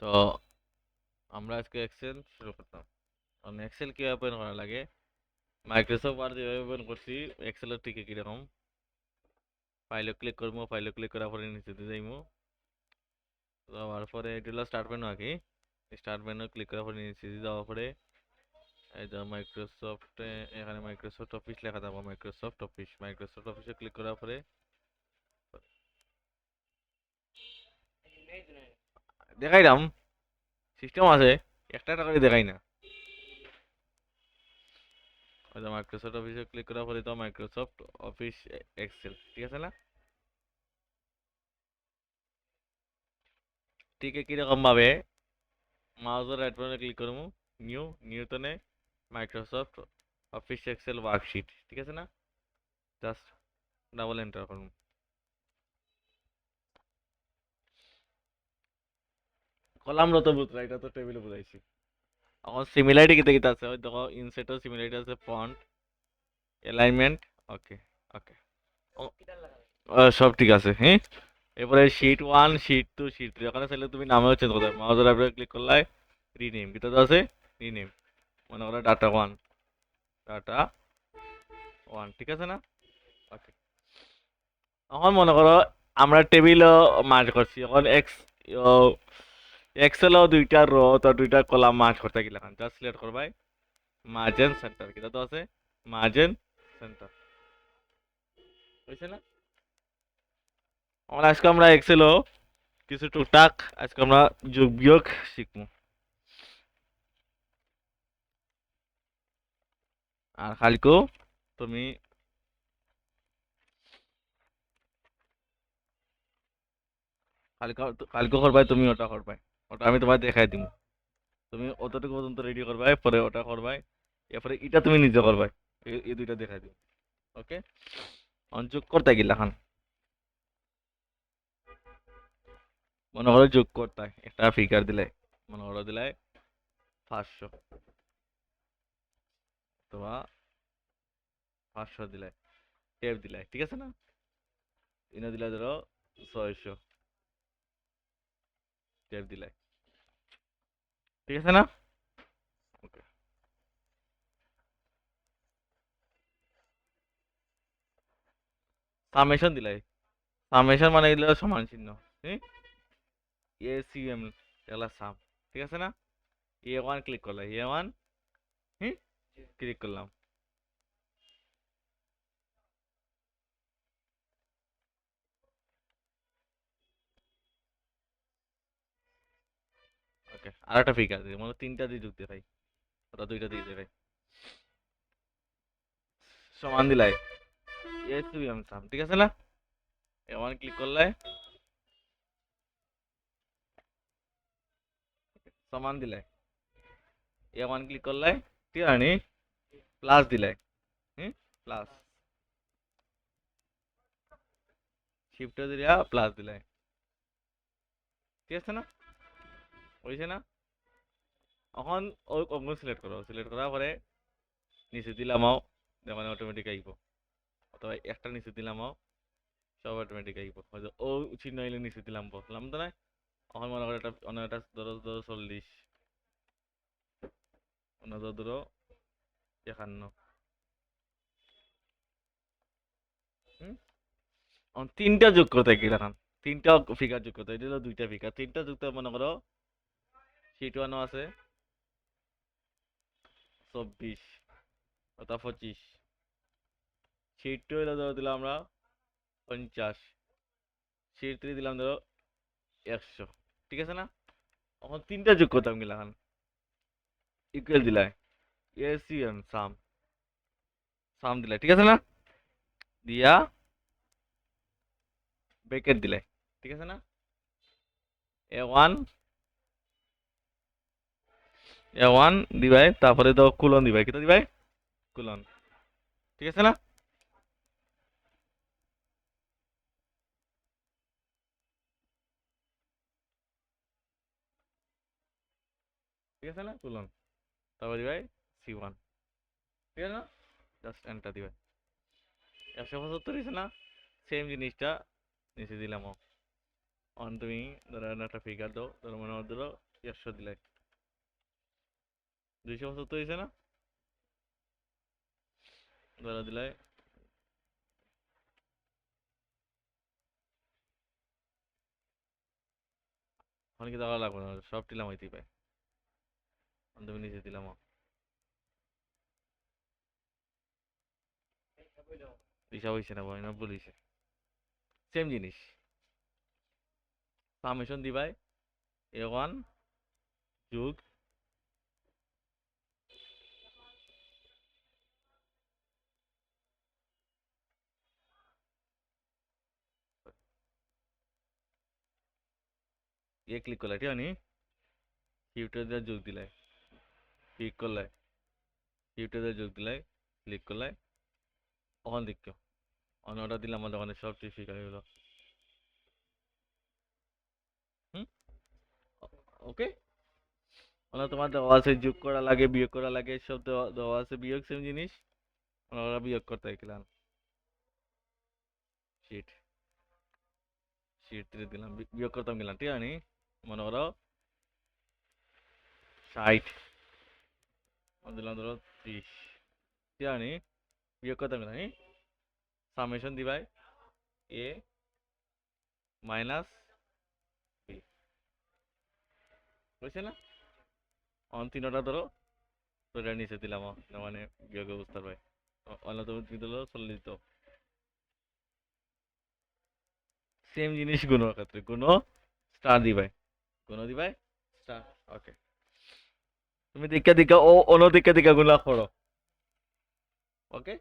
তো আমরা আজকে এক্সেল শুরু করতাম। কারণ এক্সেল কীভাবে ওপেন করা লাগে, মাইক্রোসফট ওয়ার্ড যেভাবে ওপেন করছি, এক্সেলের ঠিক কীরকম। ফাইলে ক্লিক করবো, ফাইলে ক্লিক করার পরে নিচে দিয়ে যাইবো, যাওয়ার পরে এটি হলো স্টার্ট মেনু। আগে স্টার্ট মেনু ক্লিক করার পরে নিচে দিয়ে যাওয়ার পরে এই যে মাইক্রোসফটে, এখানে মাইক্রোসফট অফিস লেখা থাকবো। মাইক্রোসফট অফিসে ক্লিক করার পরে দেখাইলাম সিস্টেম আছে, একটা একটা করে দেখাই না। ওই যে মাইক্রোসফট অফিসে ক্লিক করার পরে তো মাইক্রোসফট অফিস এক্সেল, ঠিক আছে না? ঠিক কিরকম ভাবে মাউসের রাইট বাটনে ক্লিক করবো, নিউটনে মাইক্রোসফট অফিস এক্সেল ওয়ার্কশিট, ঠিক আছে না? জাস্ট ডাবল এন্টার করুন। কলাম রত বুঝলা, এটা তো টেবিলে বুঝাইছি। এখন সিমিলারিটি কিতে কিতে আছে, ওই দেখো ইনসেটও সিমিলারিটি আছে, ফন্ট, অ্যালাইনমেন্ট, ওকে ওকে, সব ঠিক আছে। হ্যাঁ, এরপরে শিট 1, শিট 2, শিট 3, ওখানে চাইলে তুমি নামেও চেঞ্জ করতে পারো। মাউসের রাইট ক্লিক করলে রিনেম, কিটা আছে রিনেম, মনে করো ডাটা 1, ঠিক আছে না? ওকে। এখন মনে করো আমরা টেবিলও মার্জ করছি, এখন এক্সেলও দুইটা রো তো দুইটা কলাম মার্জ করতে গেলে এখন জাস্ট সিলেক্ট করবাই মার্জেন সেন্টার, কিটা তো আছে মার্জেন সেন্টার, হয়েছে না? আজকে আমরা এক্সেলও কিছু টুকটাক আজকে আমরা যোগ বিয়োগ শিখবো। আর কালকেও তুমি কালকে কালকেও করবাই, তুমি ওটা করবাই, ওটা আমি তোমার দেখাই দিব। তুমি অতটুকু পর্যন্ত রেডি করবাই, পরে ওটা করবাই, এরপরে এটা তুমি নিজে করবাই, এই দুইটা দেখাই দিব। ওকে, যোগ করতে গেলে এখন মনে করো যোগ করতে একটা ফিগার দিলে, মনে করো দিলে 500, অথবা 500 দিলে, টেপ দিলে, ঠিক আছে না? এনে দিলে ধরো 600, টেপ দিলে, ঠিক আছে না? ওকে, সামেশন দিলে, সামেশন মানে দিলে সমান চিহ্ন, হ্যাঁ, এসিএম, এগুলা সাম, ঠিক আছে না? A1 ক্লিক করলে A1, হ্যাঁ, ক্লিক করলাম। ওকে, আর একটা ফিগার দিই, মানে তিনটা দিয়ে যুক্ত ভাই, ওটা দুইটা দিয়ে দেবে, সমান দিলাই এসিএম সাম, ঠিক আছে না? A1 ক্লিক করলে সমান দিলে, A1 ক্লিক করলে ঠিক আছে নি, প্লাস দিলে, হুম, প্লাস, শিফট দিলা প্লাস দিলে, ঠিক আছে না? হয়েছে না? এখন ওই অঙ্কন সিলেক্ট করো, সিলেক্ট করার পরে নিচে দিলামও, মানে অটোমেটিক আইব, অথবা একটা নিচে দিলামও, সব অটোমেটিক আইব। হয়তো ও চিহ্ন আইলে নিচে দিলাম, বসলাম তো না। এখন মনে করো এটা অন্য একটা ধরো ধরো 40, অন্য ধরো 51, হুম, এখন তিনটা যোগ করতে গেলে এখন তিনটা ফিগার যোগ করতে, এটা হলো দুইটা ফিগার, তিনটা যুক্ত মনে করো শিট 1 আছে 24, অর্থাৎ 25, শিট 2 হলো ধরো দিলাম আমরা 50, শিট 3 দিলাম ধরো 100, ঠিক আছে না? এখন তিনটা যোগ করতাম গেলে এখন ইকুয়াল দিলাই এসিএম সাম, সাম দিলাই, ঠিক আছে না? দিয়া ব্রেকেট দিলাই, ঠিক আছে না? A1, A1 দিবাই, তারপরে তো কুলন দিবাই, কিটা দিবাই কুলন, ঠিক আছে না? ঠিক আছে না কুলন, তারপর দিবাই C1, ঠিক আছে না? জাস্ট এন্টার দিবাই, 175 হয়েছে না? সেম জিনিসটা নিচে দিলাম, অন তুমি ধরো একটা ফিগার দাও, ধরো মনে হয় ধরো 100 দিলাই, 275 হয়েছে না? ধরো দিলাই অনেক দেওয়া লাগবে না, সব টিলাম হইতেই পায়। তুমি নিচে দিলাম, হিসাব হয়েছে না ভাই, না ভুল হয়েছে। সেম জিনিস, সামেশন দিবাই A1 যোগ ক্লিক করলে, ঠিক আছে? শিফটে দিয়ে যোগ দিলাই, ক্লিক করলে, শিফটে দিয়ে যোগ দিলাই, ক্লিক করলে, ওখান দেখো অন অর্ডার দিলাম, আমাদের ওখানে সব ঠিক হয়ে গেল। হুম, ওকে। ওরা তোমার দেওয়া আছে যোগ করা লাগে, বিয়োগ করা লাগে, সব দেওয়া দেওয়া আছে, বিয়োগ সেম জিনিস, ওরা বিয়োগ করতে গেলাম। শিট, শিট দিলাম, বিয়োগ করতাম গেলাম, ঠিক আছে? মনে করো 60, দিলাম ধরো 30, ঠিক আছে? বিয়োগ করতাম গেলাম, সামেশন দিবাই A মাইনাস বি, বুঝছে না? অন তিনটা ধরো, তো এটা নিচে দিলাম, মানে বিয়োগ অবস্থা পাই, অন্য তুমি তুমি দিলো 40 দিত। সেম জিনিস গুণর ক্ষেত্রে, গুণ স্টার দিবাই, গুণ দিবাই স্টার। ওকে, তুমি দিকা দিকা ও অন্য দিকা দিকা গুণা করো। ওকে।